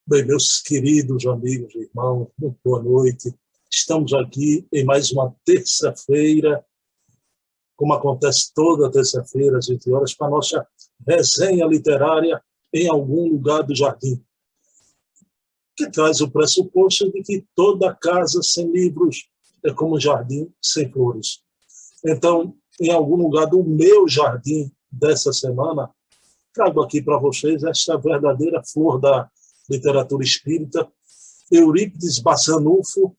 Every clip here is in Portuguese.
Bem, meus queridos amigos e irmãos, muito boa noite. Estamos aqui em mais uma terça-feira, como acontece toda terça-feira, às 20 horas, para a nossa resenha literária em algum lugar do jardim, que traz o pressuposto de que toda casa sem livros é como um jardim sem flores. Então, em algum lugar do meu jardim dessa semana, trago aqui para vocês esta verdadeira flor da literatura espírita, Eurípides Bassanufo,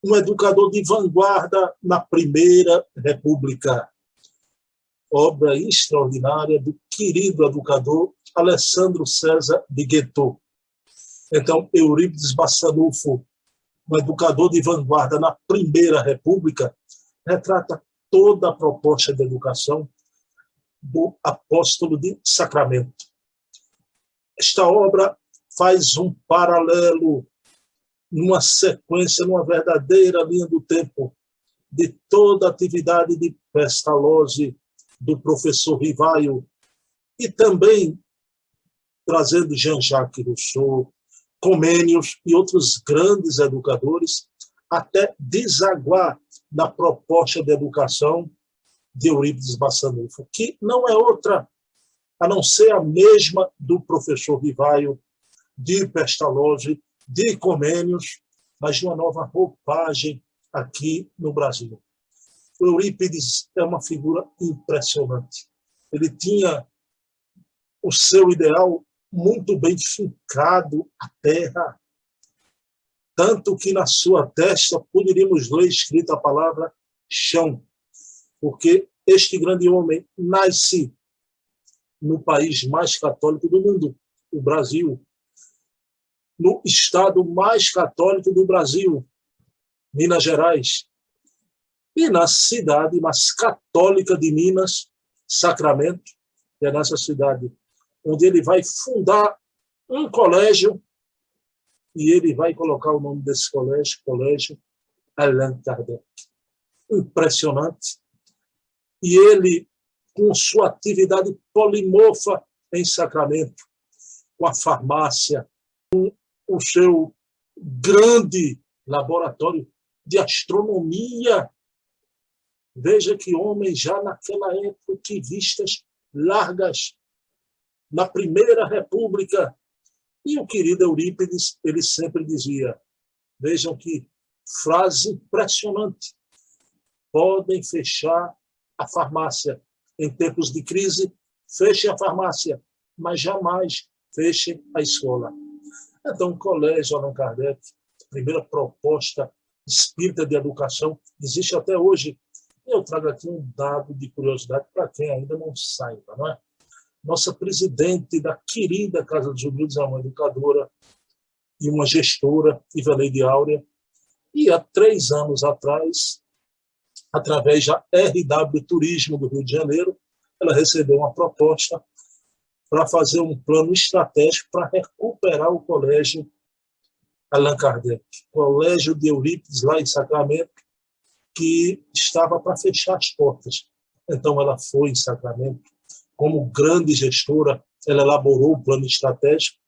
um educador de vanguarda na Primeira República. Obra extraordinária do querido educador Alessandro César de Guetot. Então, Eurípides Bassanufo, um educador de vanguarda na Primeira República, retrata toda a proposta de educação do apóstolo de Sacramento. Esta obra faz um paralelo, numa sequência, numa verdadeira linha do tempo, de toda a atividade de Pestalozzi, do professor Rivaio, e também trazendo Jean-Jacques Rousseau, Comênios e outros grandes educadores, até desaguar na proposta de educação de Eurípides Bassanufo, que não é outra a não ser a mesma do professor Rivaio, de Pestalozzi, de Comênios, mas de uma nova roupagem aqui no Brasil. O Eurípides é uma figura impressionante. Ele tinha o seu ideal muito bem fincado à terra, tanto que na sua testa poderíamos ler escrita a palavra chão, porque este grande homem nasce no país mais católico do mundo, o Brasil, no estado mais católico do Brasil, Minas Gerais, e na cidade mais católica de Minas, Sacramento, que é nessa cidade, onde ele vai fundar um colégio, e ele vai colocar o nome desse colégio, Colégio Allan Kardec. Impressionante. E ele, com sua atividade polimorfa em Sacramento, com a farmácia, com o seu grande laboratório de astronomia. Veja que homem já naquela época, que vistas largas, na Primeira República. E o querido Eurípides, ele sempre dizia, vejam que frase impressionante, podem fechar a farmácia. Em tempos de crise, fechem a farmácia, mas jamais fechem a escola. Então, o Colégio Allan Kardec, a primeira proposta espírita de educação, existe até hoje. Eu trago aqui um dado de curiosidade para quem ainda não saiba, não é? Nossa presidente da querida Casa dos Humildes é uma educadora e uma gestora, Ivaneide Áurea, e há 3 anos atrás, através da RW Turismo do Rio de Janeiro, ela recebeu uma proposta para fazer um plano estratégico para recuperar o Colégio Allan Kardec, Colégio de Eurípides, lá em Sacramento, que estava para fechar as portas. Então, ela foi em Sacramento, como grande gestora, ela elaborou o plano estratégico,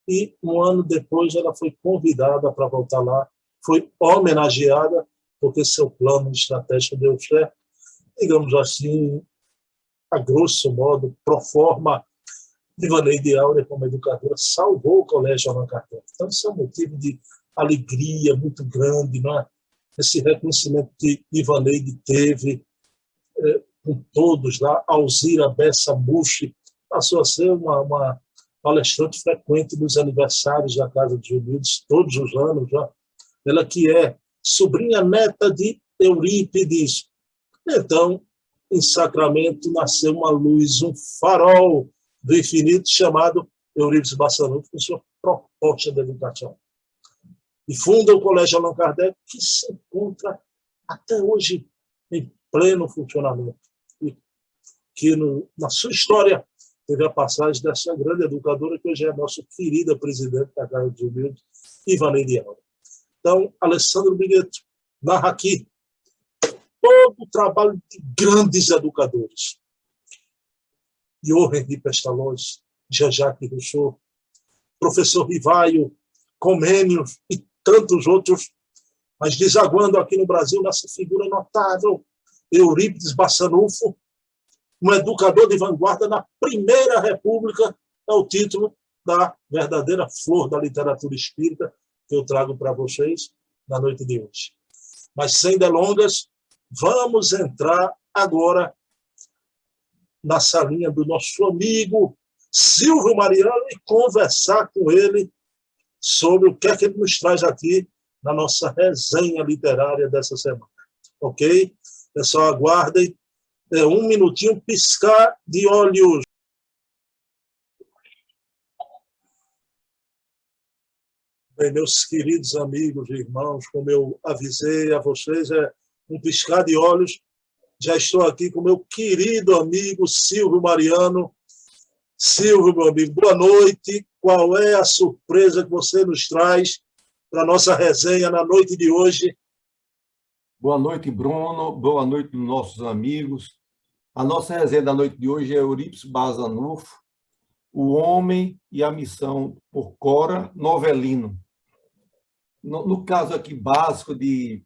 e 1 ano depois ela foi convidada para voltar lá, foi homenageada, porque seu plano estratégico deu certo, digamos assim, a grosso modo, pro forma, Ivaneide Áurea, como educadora, salvou o Colégio Allan Kardec. Então, isso é um motivo de alegria muito grande, não é? Esse reconhecimento que Ivaneide teve com todos lá. Alzira Bessa Bushi passou a ser uma palestrante frequente nos aniversários da Casa dos Humildes, todos os anos. Já. Ela que é sobrinha neta de Eurípides. Então, em Sacramento, nasceu uma luz, um farol do infinito chamado Eurípides Bassanufo, com sua proposta de educação. E funda o Colégio Allan Kardec, que se encontra até hoje em pleno funcionamento. E que, na sua história, teve a passagem dessa grande educadora, que hoje é a nossa querida presidente da Casa dos Humildes, Ivaneide Áurea. Então, Alessandro Migueto narra aqui todo o trabalho de grandes educadores. Johann de Pestalozzi, Jean-Jacques Rousseau, professor Rivaio, Comênios e tantos outros, mas desaguando aqui no Brasil nessa figura notável, Eurípides Bassanufo, um educador de vanguarda na Primeira República, é o título da verdadeira flor da literatura espírita que eu trago para vocês na noite de hoje. Mas, sem delongas, vamos entrar agora na salinha do nosso amigo Silvio Mariano e conversar com ele sobre o que é que ele nos traz aqui na nossa resenha literária dessa semana. Ok? Pessoal, aguardem. Um minutinho, piscar de olhos. Bem, meus queridos amigos e irmãos, como eu avisei a vocês, é um piscar de olhos. Já estou aqui com meu querido amigo Silvio Mariano. Silvio, meu amigo, boa noite. Qual é a surpresa que você nos traz para a nossa resenha na noite de hoje? Boa noite, Bruno. Boa noite, nossos amigos. A nossa resenha da noite de hoje é Eurípides Bassanufo, O Homem e a Missão, por Cora Novellino. No caso aqui básico de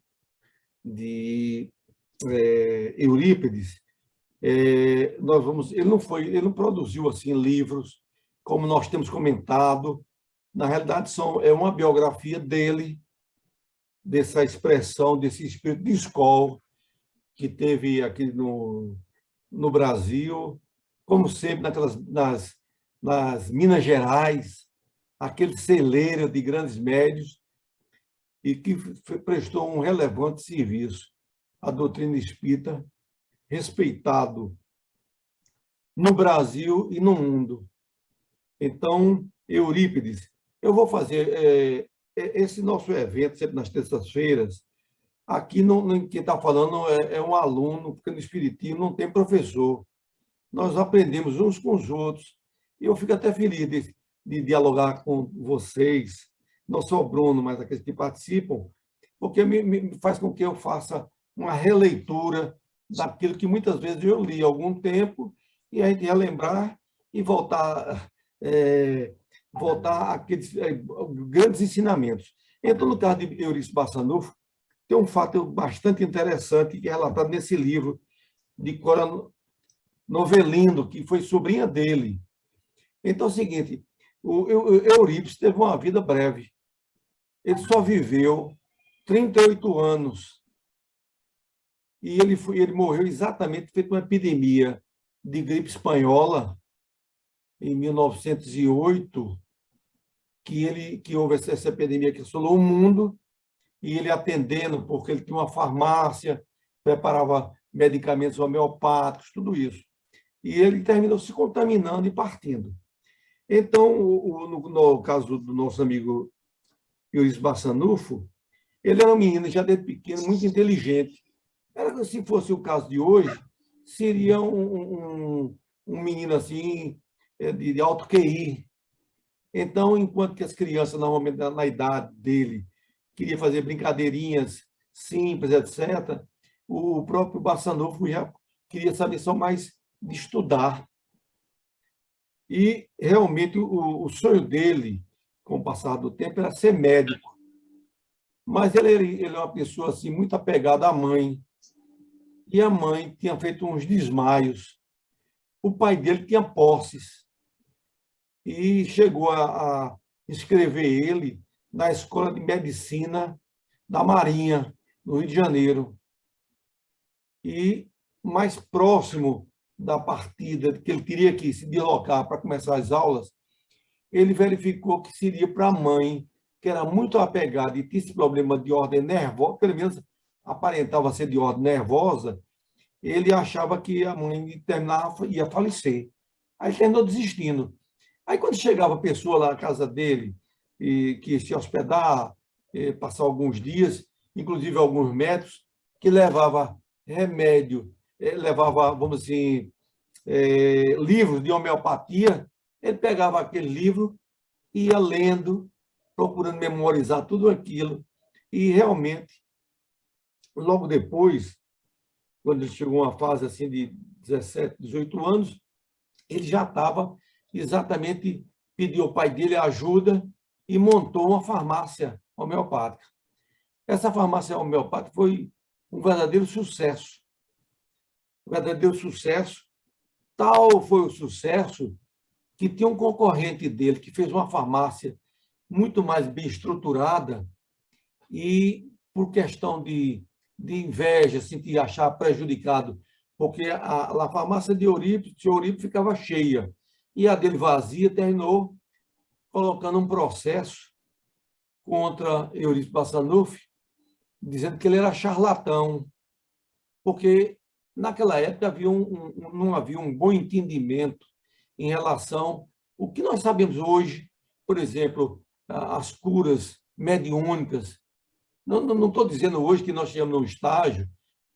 Eurípides, ele não produziu assim livros como nós temos comentado. Na realidade é uma biografia dele, dessa expressão, desse espírito de escola que teve aqui no Brasil, como sempre nas Minas Gerais, aquele celeiro de grandes médios, e que prestou um relevante serviço à doutrina espírita, respeitado no Brasil e no mundo. Então, Eurípides, eu vou fazer esse nosso evento, sempre nas terças-feiras. Aqui, quem está falando é um aluno, porque no Espiritismo não tem professor. Nós aprendemos uns com os outros. E eu fico até feliz de dialogar com vocês, não só o Bruno, mas aqueles que participam, porque me faz com que eu faça uma releitura daquilo que muitas vezes eu li há algum tempo, e a gente relembrar e voltar àqueles grandes ensinamentos. Então, no caso de Eurípides Bassanufo, tem um fato bastante interessante que é relatado nesse livro de Cora Novellino, que foi sobrinha dele. Então é o seguinte, o Eurípides teve uma vida breve. Ele só viveu 38 anos. E ele morreu exatamente feito uma epidemia de gripe espanhola em 1908, que houve essa epidemia que assolou o mundo, e ele atendendo, porque ele tinha uma farmácia, preparava medicamentos homeopáticos, tudo isso. E ele terminou se contaminando e partindo. Então, no caso do nosso amigo Eurípides Bassanufo, ele era um menino, já desde pequeno, muito inteligente. Se fosse o caso de hoje, seria um menino assim, de alto QI. Então, enquanto que as crianças, normalmente, na idade dele, queria fazer brincadeirinhas simples, etc., o próprio Bassanufo já queria saber só mais de estudar. E, realmente, o sonho dele, com o passar do tempo, era ser médico. Mas ele é uma pessoa assim, muito apegada à mãe. E a mãe tinha feito uns desmaios. O pai dele tinha posses. E chegou a inscrever ele na Escola de Medicina da Marinha, no Rio de Janeiro. E, mais próximo da partida, que ele teria que se deslocar para começar as aulas, ele verificou que seria para a mãe, que era muito apegada e tinha esse problema de ordem nervosa, pelo menos aparentava ser de ordem nervosa, ele achava que a mãe ia falecer. Aí terminou desistindo. Aí, quando chegava a pessoa lá na casa dele, e que se hospedar, passar alguns dias, inclusive alguns médicos, que levava remédio, levava, vamos assim, livros de homeopatia, ele pegava aquele livro e ia lendo, procurando memorizar tudo aquilo. E, realmente, logo depois, quando ele chegou a uma fase assim de 17, 18 anos, ele já estava exatamente pediu ao pai dele ajuda e montou uma farmácia homeopática. Essa farmácia homeopática foi um verdadeiro sucesso. Um verdadeiro sucesso. Tal foi o sucesso que tinha um concorrente dele que fez uma farmácia muito mais bem estruturada e, por questão de inveja, assim, de achar prejudicado, porque a farmácia de Eurípides ficava cheia e a dele vazia, terminou colocando um processo contra Eurípides Barçanufo, dizendo que ele era charlatão, porque naquela época não havia um bom entendimento em relação ao que nós sabemos hoje, por exemplo, as curas mediúnicas. Não estou dizendo hoje que nós chegamos num estágio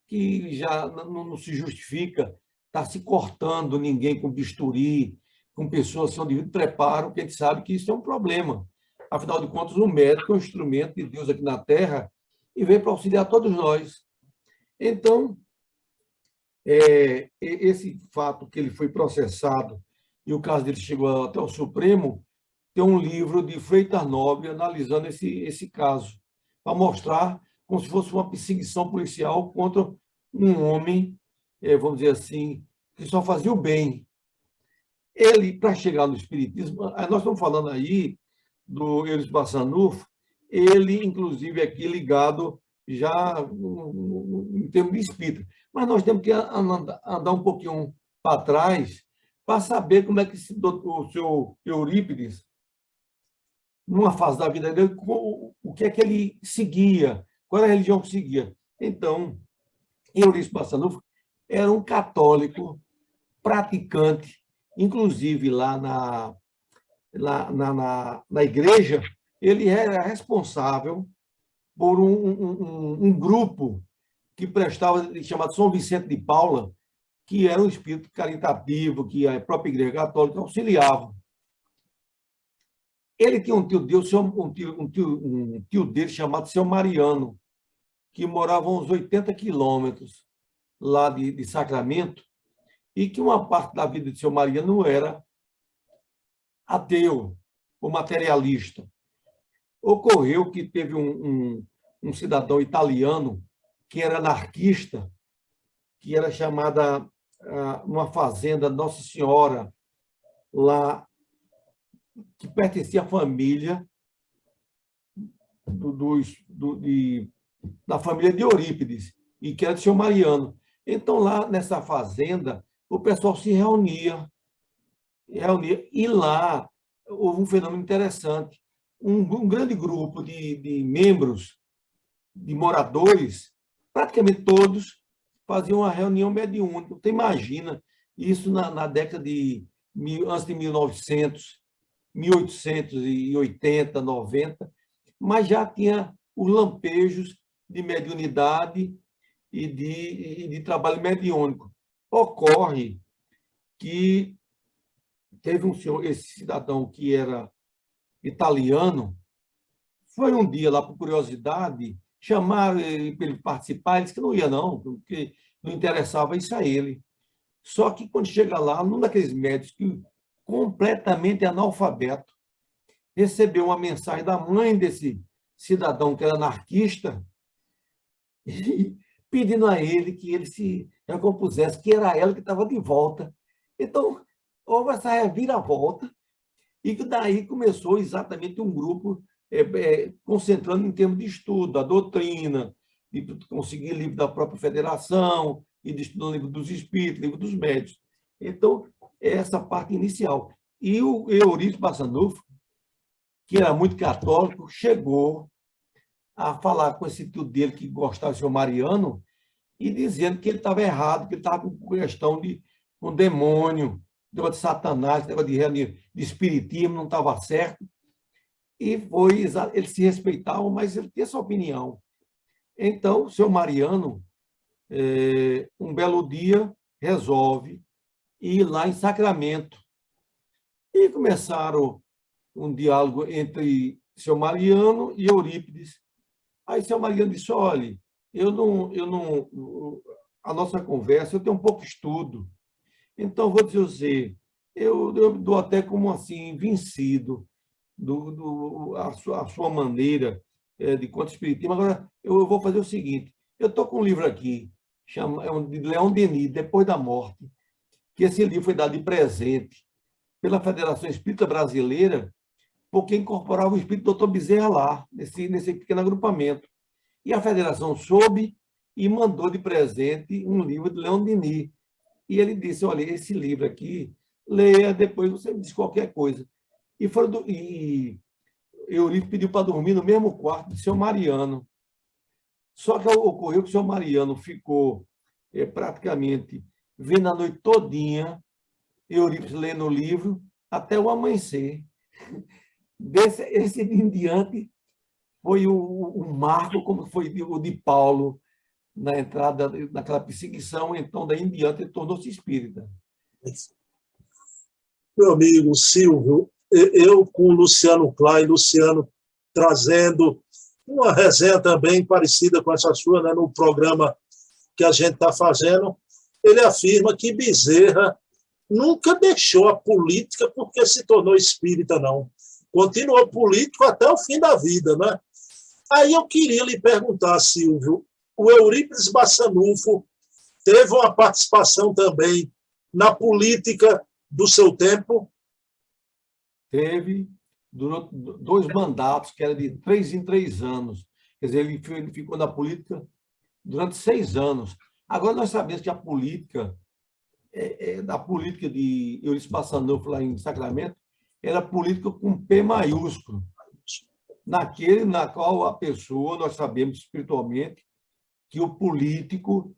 que já não se justifica estar se cortando ninguém com bisturi, com pessoas sem o devido preparo, porque a gente sabe que isso é um problema. Afinal de contas, o médico é um instrumento de Deus aqui na Terra e veio para auxiliar todos nós. Então, esse fato que ele foi processado e o caso dele chegou até o Supremo, tem um livro de Freitas Nobre analisando esse caso, para mostrar como se fosse uma perseguição policial contra um homem, vamos dizer assim, que só fazia o bem. Ele, para chegar no espiritismo, nós estamos falando aí do Eurípides Barçanufo, ele, inclusive, aqui ligado já em termos de espírito. Mas nós temos que andar um pouquinho para trás para saber como é que o seu Eurípides, numa fase da vida dele, o que é que ele seguia, qual era a religião que seguia. Então, Eurípides Barçanufo era um católico praticante, inclusive lá na igreja, ele era responsável por um grupo que prestava, chamado São Vicente de Paula, que era um espírito caritativo, que a própria Igreja Católica auxiliava. Ele tinha um tio dele chamado Seu Mariano, que morava a uns 80 quilômetros lá de Sacramento, e que uma parte da vida de Seu Mariano era ateu ou materialista. Ocorreu que teve um cidadão italiano que era anarquista, que era chamada uma fazenda Nossa Senhora, lá, que pertencia à família da família de Eurípides, e que era de Seu Mariano. Então, lá nessa fazenda, o pessoal se reunia, e lá houve um fenômeno interessante. Um grande grupo de membros, de moradores, praticamente todos, faziam uma reunião mediúnica. Você imagina isso na década antes de 1900, 1880, 90, mas já tinha os lampejos de mediunidade e de trabalho mediúnico. Ocorre que teve um senhor, esse cidadão que era italiano, foi um dia lá por curiosidade, chamaram ele para ele participar, ele disse que não ia não, porque não interessava isso a ele. Só que quando chega lá, um daqueles médicos que completamente analfabeto, recebeu uma mensagem da mãe desse cidadão que era anarquista, pedindo a ele que ele se recompusesse, que era ela que estava de volta. Então, houve essa reviravolta, e que daí começou exatamente um grupo concentrando em termos de estudo, da doutrina, de conseguir livro da própria federação, e de estudar livro dos espíritos, livro dos médios. Então, essa parte inicial. E o Eurípides Barçanufo, que era muito católico, chegou a falar com esse tio dele que gostava do Seu Mariano, e dizendo que ele estava errado, que ele estava com questão de um demônio, negócio de Satanás, negócio de espiritismo, não estava certo. E eles se respeitavam, mas ele tinha essa opinião. Então, o Seu Mariano, um belo dia, resolve ir lá em Sacramento. E começaram um diálogo entre Seu Mariano e Eurípides. Aí Seu Mariano disse, olha, a nossa conversa, eu tenho um pouco de estudo. Então, vou dizer, eu dou até como assim, vencido a sua maneira de conto espiritismo. Agora, eu vou fazer o seguinte: eu estou com um livro aqui, é um de Leon Denis, Depois da Morte, que esse livro foi dado de presente pela Federação Espírita Brasileira, porque incorporava o espírito do Dr. Bezerra lá, nesse pequeno agrupamento. E a federação soube e mandou de presente um livro de Leon Denis. E ele disse: olha, esse livro aqui, leia, depois você me diz qualquer coisa. E Eurico pediu para dormir no mesmo quarto do seu Mariano. Só que ocorreu que o seu Mariano ficou praticamente vendo a noite todinha Eurico lendo o livro até o amanhecer. Esse em diante foi o marco, como foi o de Paulo, na entrada daquela perseguição. Então, daí em diante, ele tornou-se espírita. Meu amigo Silvio, eu com o Luciano Klein, Luciano trazendo uma resenha também parecida com essa sua, né, no programa que a gente está fazendo, ele afirma que Bezerra nunca deixou a política porque se tornou espírita, não. Continuou político até o fim da vida, né? Aí eu queria lhe perguntar, Silvio, o Eurípides Bassanufo teve uma participação também na política do seu tempo? Teve, durou 2 mandatos, que era de 3 em 3 anos. Quer dizer, ele ficou na política durante 6 anos. Agora, nós sabemos que a política, da política de Eurípides Bassanufo lá em Sacramento, era política com P maiúsculo. Na qual a pessoa, nós sabemos espiritualmente, que o político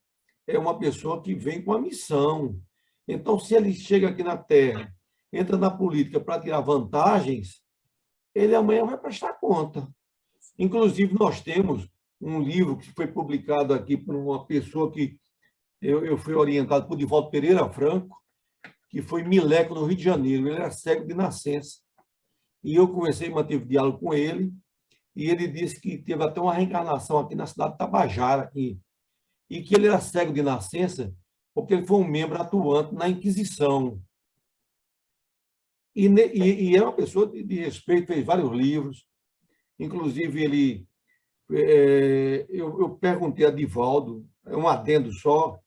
é uma pessoa que vem com a missão. Então, se ele chega aqui na Terra, entra na política para tirar vantagens, ele amanhã vai prestar conta. Inclusive, nós temos um livro que foi publicado aqui por uma pessoa que eu fui orientado por Divaldo Pereira Franco, que foi mileco no Rio de Janeiro. Ele era cego de nascença. E eu conversei, mantive diálogo com ele, e ele disse que teve até uma reencarnação aqui na cidade de Tabajara, aqui, e que ele era cego de nascença porque ele foi um membro atuante na Inquisição. E é uma pessoa de respeito, fez vários livros. Inclusive, eu perguntei a Divaldo, é um adendo só.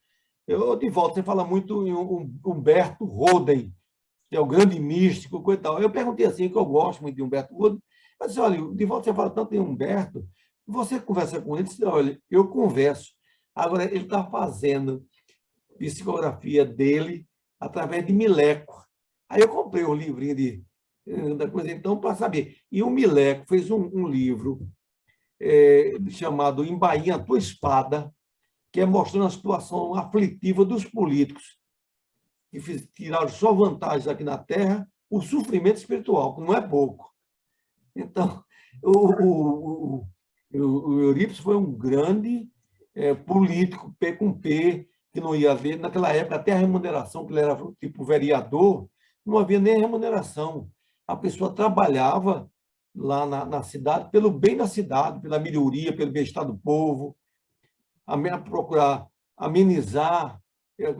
Divaldo, você fala muito em Humberto Roden, que é o grande místico, coisa e tal. Eu perguntei assim, que eu gosto muito de Humberto Roden. Eu disse: olha, Divaldo, você fala tanto em Humberto, você conversa com ele? Ele disse: olha, eu converso. Agora, ele está fazendo psicografia dele através de Mileco. Aí eu comprei um livrinho da coisa, então, para saber. E o Mileco fez um livro chamado Embainha a Tua Espada, que é mostrando a situação aflitiva dos políticos, que tiraram só vantagens aqui na Terra, o sofrimento espiritual, que não é pouco. Então, o Eurípides foi um grande político, P com P, que não ia haver. Naquela época, até a remuneração, que ele era tipo vereador, não havia nem remuneração. A pessoa trabalhava lá na cidade, pelo bem da cidade, pela melhoria, pelo bem-estar do povo, a procurar amenizar.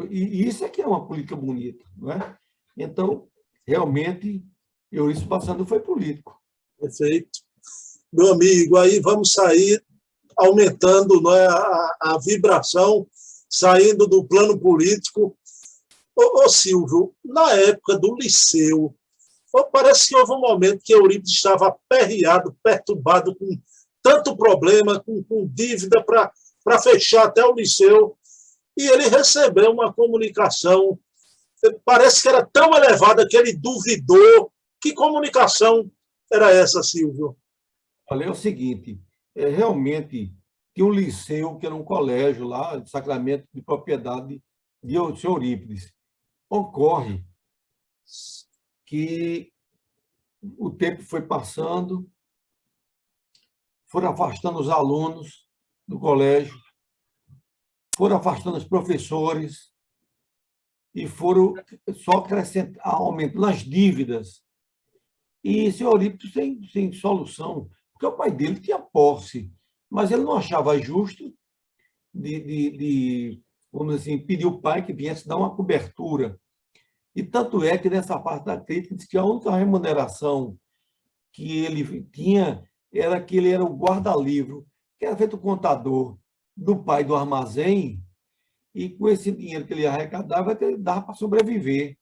E isso é que é uma política bonita, não é? Então, realmente, Eurípides Bassanufo foi político. Perfeito. Meu amigo, aí vamos sair aumentando, não é, a vibração, saindo do plano político. Ô Silvio, na época do Liceu, parece que houve um momento que Eurípides estava aperreado, perturbado, com tanto problema, com dívida para fechar até o Liceu, e ele recebeu uma comunicação, parece que era tão elevada que ele duvidou. Que comunicação era essa, Silvio? Olha, é o seguinte, realmente tinha um liceu, que era um colégio lá de Sacramento, de propriedade de seu Eurípides. Ocorre que o tempo foi passando, foram afastando os alunos do colégio, foram afastando os professores e foram só aumentando as dívidas. E seu Eurípides sem solução, porque o pai dele tinha posse, mas ele não achava justo vamos dizer assim, pedir o pai que viesse dar uma cobertura. E tanto é que nessa parte da crítica diz que a única remuneração que ele tinha era que ele era o guarda-livro, que era feito contador do pai do armazém, e com esse dinheiro que ele arrecadava, ele dava para sobreviver.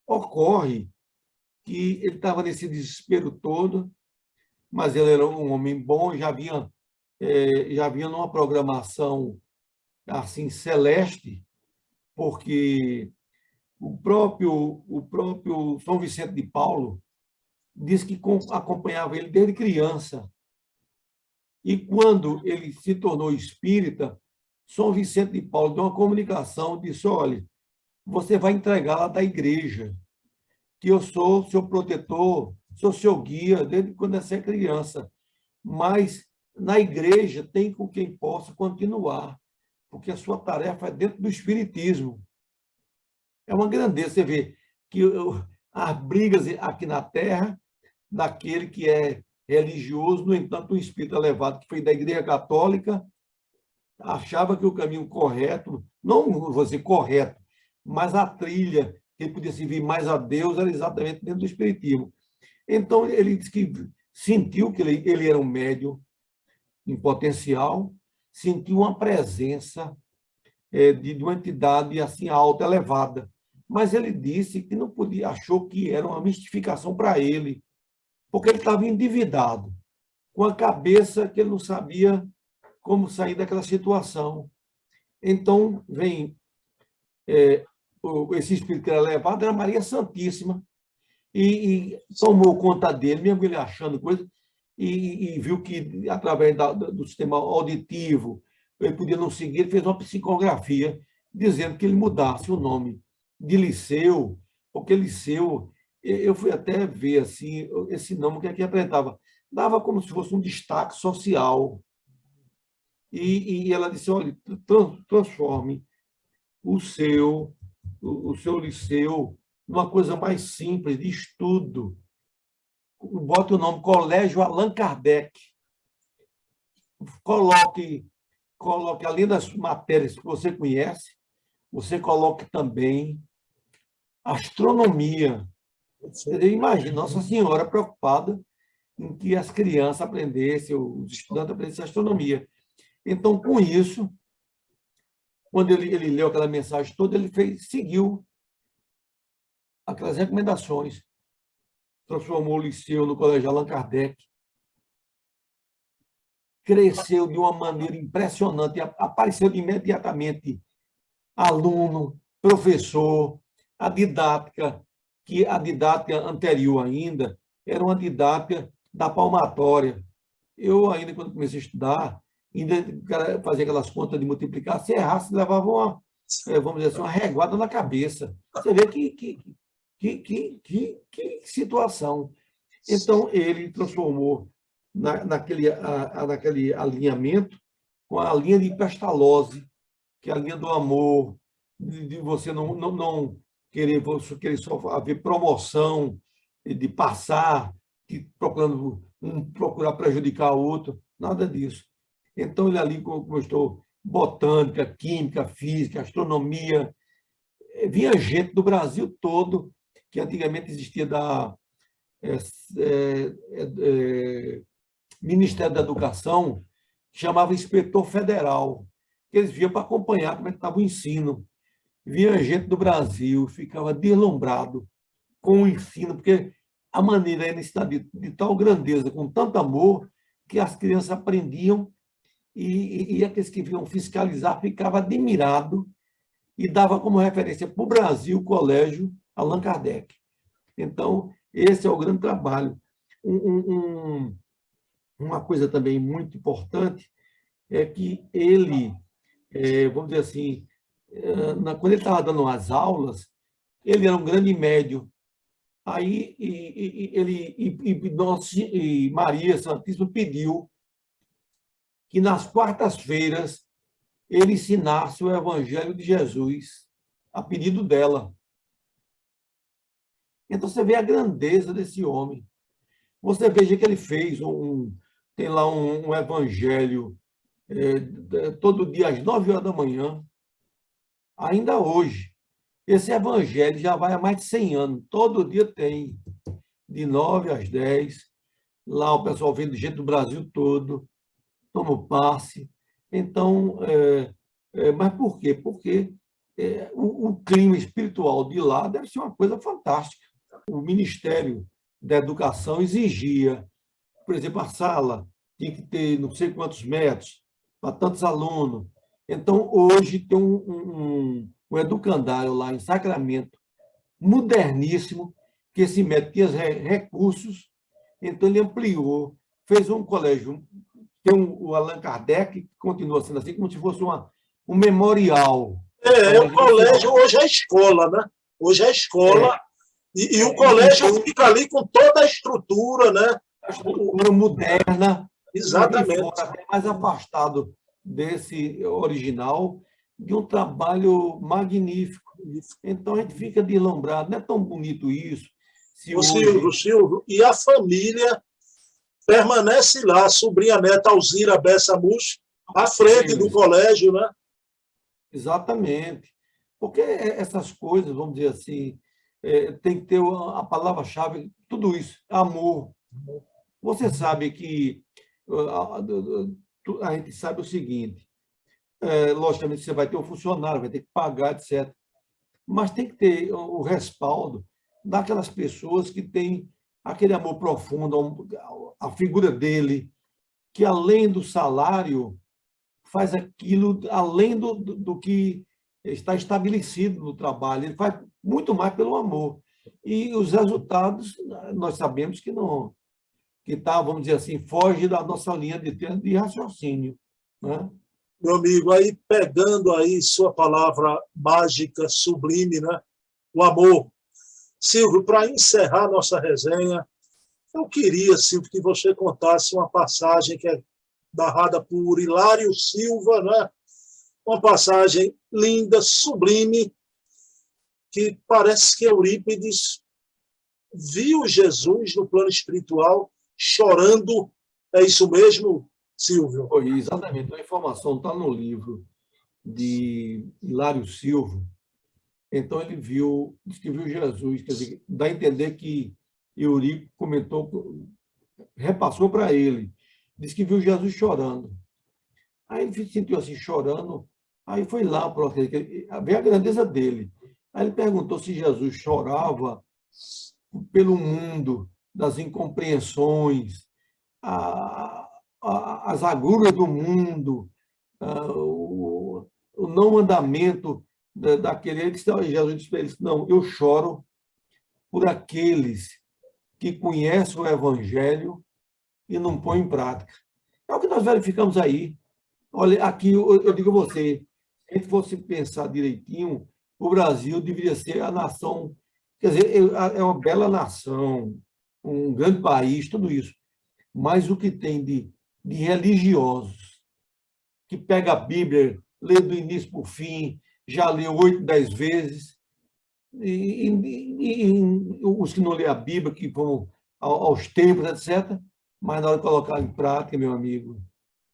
Ocorre que ele estava nesse desespero todo, mas ele era um homem bom, já vinha numa programação assim celeste, porque o próprio São Vicente de Paulo diz que acompanhava ele desde criança. E quando ele se tornou espírita, São Vicente de Paulo deu uma comunicação, disse: olha, você vai entregar lá da igreja, que eu sou seu protetor, sou seu guia desde quando você é criança. Mas na igreja tem com quem possa continuar, porque a sua tarefa é dentro do espiritismo. É uma grandeza você ver que as brigas aqui na Terra, daquele que é religioso, no entanto, um espírito elevado que foi da Igreja Católica, achava que o caminho correto, não vou dizer correto, mas a trilha que ele podia servir mais a Deus era exatamente dentro do espiritismo. Então, ele disse que sentiu que ele era um médium em potencial, sentiu uma presença de uma entidade assim alta, elevada. Mas ele disse que não podia, achou que era uma mistificação para ele, porque ele estava endividado, com a cabeça que ele não sabia como sair daquela situação. Então, vem esse espírito que era levado, era Maria Santíssima, e tomou conta dele, mesmo ele achando coisa, e viu que, através do sistema auditivo, ele podia não seguir, ele fez uma psicografia, dizendo que ele mudasse o nome de Liceu, porque Liceu, eu fui até ver assim, esse nome que aqui apresentava, dava como se fosse um destaque social. E ela disse: olha, transforme o seu liceu numa coisa mais simples, de estudo. Bote o nome Colégio Allan Kardec. Coloque, além das matérias que você conhece, você coloque também astronomia. Imagina, Nossa Senhora preocupada em que as crianças aprendessem, os estudantes aprendessem astronomia. Então, com isso, quando ele leu aquela mensagem toda, ele seguiu aquelas recomendações, transformou o liceu no Colégio Allan Kardec, cresceu de uma maneira impressionante, apareceu imediatamente aluno, professor, a didática anterior ainda era uma didática da palmatória. Eu ainda, quando comecei a estudar, ainda fazia aquelas contas de multiplicar, se errasse, levava vamos dizer assim, uma reguada na cabeça. Você vê que situação. Então, ele transformou naquele alinhamento com a linha de Pestalozzi, que é a linha do amor, de você não querer só haver promoção, de passar, procurando procurar prejudicar o outro, nada disso. Então, ele ali gostou botânica, química, física, astronomia. Vinha gente do Brasil todo, que antigamente existia Ministério da Educação, chamava inspetor federal, que eles vinham para acompanhar como é que estava o ensino. Vinha gente do Brasil, ficava deslumbrado com o ensino, porque a maneira era de tal grandeza, com tanto amor, que as crianças aprendiam e aqueles que vinham fiscalizar ficavam admirados e dava como referência para o Brasil o Colégio Allan Kardec. Então, esse é o grande trabalho. Uma coisa também muito importante é que ele, vamos dizer assim, quando ele estava dando as aulas, ele era um grande médium. Aí Maria Santíssima pediu que nas quartas-feiras ele ensinasse o Evangelho de Jesus, a pedido dela. Então, você vê a grandeza desse homem. Você veja que ele fez tem lá um evangelho todo dia às 9 horas da manhã, ainda hoje. Esse evangelho já vai há mais de 100 anos. Todo dia tem, de 9 às 10. Lá o pessoal vem de gente do Brasil todo, toma o passe. Então, mas por quê? Porque o clima espiritual de lá deve ser uma coisa fantástica. O Ministério da Educação exigia, por exemplo, a sala tinha que ter não sei quantos metros para tantos alunos. Então, hoje tem um educandário lá em Sacramento, moderníssimo, que esse método tinha recursos, então ele ampliou, fez um colégio, tem o Allan Kardec, que continua sendo assim, como se fosse um memorial. O colégio hoje é escola, né? Hoje é escola, e o colégio então, fica ali com toda a estrutura, né? A estrutura moderna, exatamente. Até mais afastado desse original, de um trabalho magnífico. Então, a gente fica deslumbrado, não é tão bonito isso. Silvio, e a família permanece lá, a sobrinha neta Alzira Bessa Mush, à frente do colégio, né? Exatamente. Porque essas coisas, vamos dizer assim, tem que ter a palavra-chave, tudo isso, amor. Você sabe que a gente sabe o seguinte, logicamente você vai ter um funcionário, vai ter que pagar, etc. Mas tem que ter o respaldo daquelas pessoas que têm aquele amor profundo, a figura dele, que além do salário faz aquilo além do que está estabelecido no trabalho, ele faz muito mais pelo amor. E os resultados, nós sabemos que não, que está, vamos dizer assim, foge da nossa linha de raciocínio, né? Meu amigo, aí pegando aí sua palavra mágica, sublime, né? O amor. Silvio, para encerrar nossa resenha, eu queria, Silvio, que você contasse uma passagem que é narrada por Hilário Silva, né? Uma passagem linda, sublime, que parece que Eurípides viu Jesus no plano espiritual chorando. É isso mesmo, Silvio? Exatamente. A informação está no livro de Hilário Silva. Então, ele diz que viu Jesus, quer dizer, dá a entender que Eurípides comentou, repassou para ele, diz que viu Jesus chorando. Aí ele se sentiu assim, chorando, aí foi lá, ver a grandeza dele. Aí ele perguntou se Jesus chorava pelo mundo, das incompreensões, as agruras do mundo, o não andamento daquele. Jesus disse para eles: não, eu choro por aqueles que conhecem o Evangelho e não põem em prática. É o que nós verificamos aí. Olha, aqui eu digo a você, se a gente fosse pensar direitinho, o Brasil deveria ser a nação, quer dizer, é uma bela nação, um grande país, tudo isso. Mas o que tem de religiosos, que pega a Bíblia, lê do início para o fim, já leu 8, 10 vezes, e os que não lê a Bíblia, que vão aos templos, etc., mas na hora de colocar em prática, meu amigo,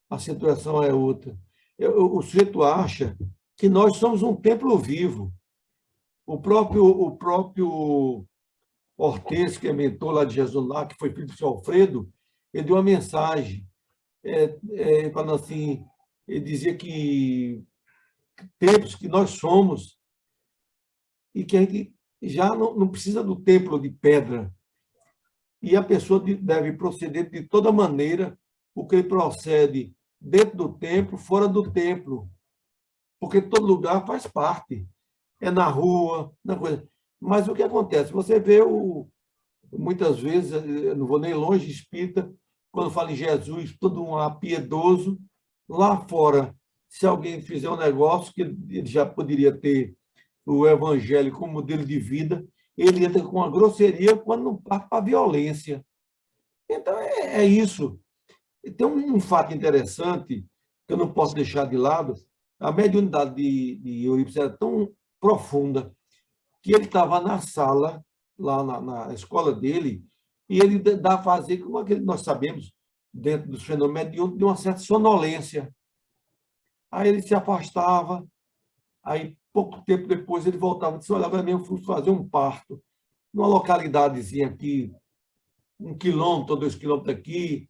a situação é outra. O sujeito acha que nós somos um templo vivo. O próprio Ortez, que é mentor lá de Jesus, lá, que foi filho do seu Alfredo, ele deu uma mensagem, falando assim, ele dizia que templos que nós somos e que a gente já não precisa do templo de pedra. E a pessoa deve proceder de toda maneira, porque ele procede dentro do templo, fora do templo, porque todo lugar faz parte. É na rua, na coisa. Mas o que acontece? Você vê, muitas vezes, eu não vou nem longe, espírita, quando fala em Jesus, todo um piedoso, lá fora, se alguém fizer um negócio que ele já poderia ter o evangelho como modelo de vida, ele entra com uma grosseria quando não parte para a violência. Então, é isso. Tem um fato interessante que eu não posso deixar de lado. A mediunidade de Eurípides era tão profunda que ele estava na sala, lá na escola dele, e ele dá a fazer, como aquele, nós sabemos, dentro dos fenômenos mediúnicos, de uma certa sonolência. Aí ele se afastava, aí pouco tempo depois ele voltava e disse: olha, agora mesmo fui fazer um parto numa localidadezinha aqui, 1 quilômetro ou 2 quilômetros daqui,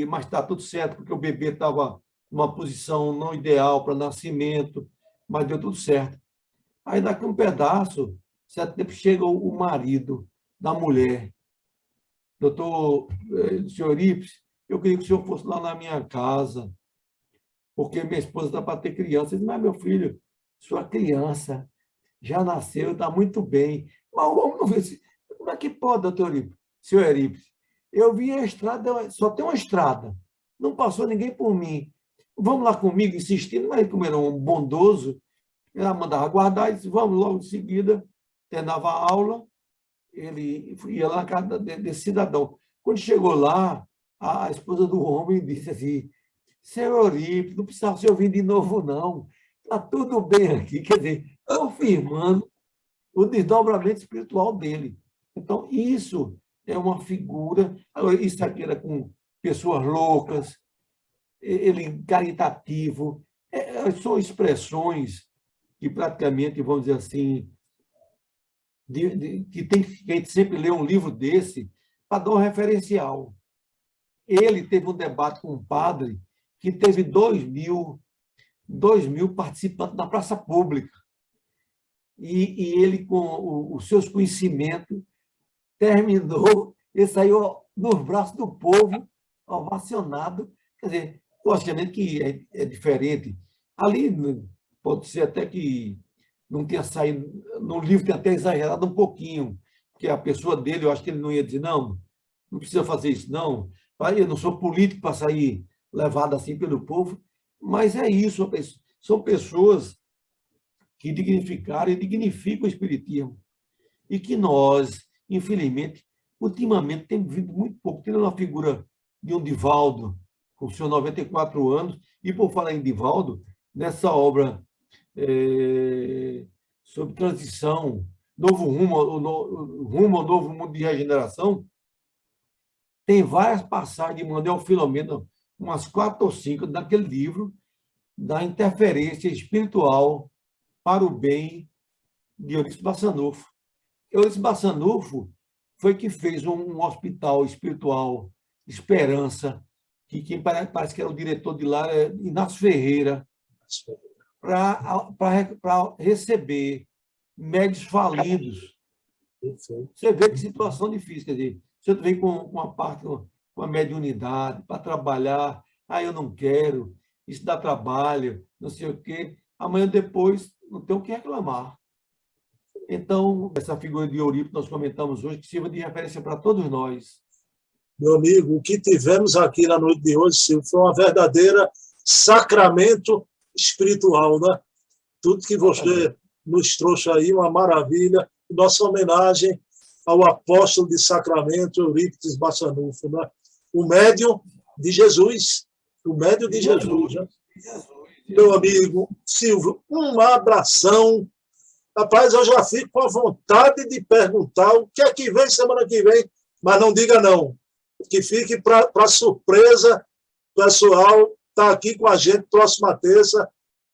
mas está tudo certo, porque o bebê estava numa posição não ideal para nascimento, mas deu tudo certo. Aí, daqui um pedaço, certo tempo, chega o marido da mulher. Doutor, senhor Ips, eu queria que o senhor fosse lá na minha casa, porque minha esposa está para ter criança. Eu disse: mas, meu filho, sua criança já nasceu, está muito bem. Mas vamos não ver se... Como é que pode, doutor Ips? Senhor Erips, eu vi a estrada, só tem uma estrada, não passou ninguém por mim. Vamos lá comigo, insistindo, mas como era um bondoso, ela mandava guardar e disse: vamos. Logo em seguida, terminava a aula, ele ia lá na casa desse cidadão. Quando chegou lá, a esposa do homem disse assim: senhor Eurípides, não precisava se ouvir de novo, não. Está tudo bem aqui. Quer dizer, confirmando o desdobramento espiritual dele. Então, isso é uma figura. Agora, isso aqui era com pessoas loucas, ele caritativo. São expressões que praticamente, vamos dizer assim, que a gente sempre lê um livro desse para dar um referencial. Ele teve um debate com um padre que teve 2.000 participantes na praça pública. E ele, com os seus conhecimentos, terminou, ele saiu nos braços do povo, ovacionado. Quer dizer, logicamente que é diferente. Ali pode ser até que não tenha saído, no livro tem até exagerado um pouquinho, porque a pessoa dele, eu acho que ele não ia dizer: não precisa fazer isso, não. Eu não sou político para sair levado assim pelo povo, mas é isso, são pessoas que dignificaram e dignificam o espiritismo. E que nós, infelizmente, ultimamente temos vindo muito pouco. Tendo uma figura de um Divaldo, com seus 94 anos, e por falar em Divaldo, nessa obra sobre transição, novo rumo ao novo mundo de regeneração, tem várias passagens de Manuel Filomeno, umas 4 ou 5, daquele livro, da interferência espiritual para o bem de Eurípides Bassanufo. Eurípides Bassanufo foi que fez um hospital espiritual, Esperança, que quem parece que era o diretor de lá é Inácio Ferreira, para receber médios falidos. Você vê que situação difícil. Quer dizer, você vem com uma parte, com a mediunidade, para trabalhar: eu não quero, isso dá trabalho, não sei o quê. Amanhã depois não tem o que reclamar. Então, essa figura de Eurípides nós comentamos hoje, que sirva de referência para todos nós. Meu amigo, o que tivemos aqui na noite de hoje, Silvio, foi uma verdadeira sacramento espiritual, né? Tudo que você nos trouxe aí, uma maravilha. Nossa homenagem ao apóstolo de Sacramento, Eurípides Bassanufo, né? O médium de Jesus. O médium de Jesus, né? Meu amigo Silvio, um abração. Rapaz, eu já fico com a vontade de perguntar o que é que vem semana que vem, mas não diga não. Que fique para surpresa. O pessoal está aqui com a gente próxima terça,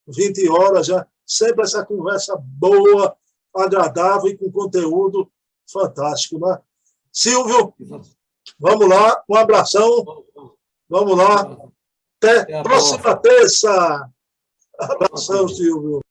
20 horas já. Sempre essa conversa boa, agradável e com conteúdo fantástico, né? Silvio, vamos lá, um abração. Vamos lá. Até próxima terça. Abração, Silvio.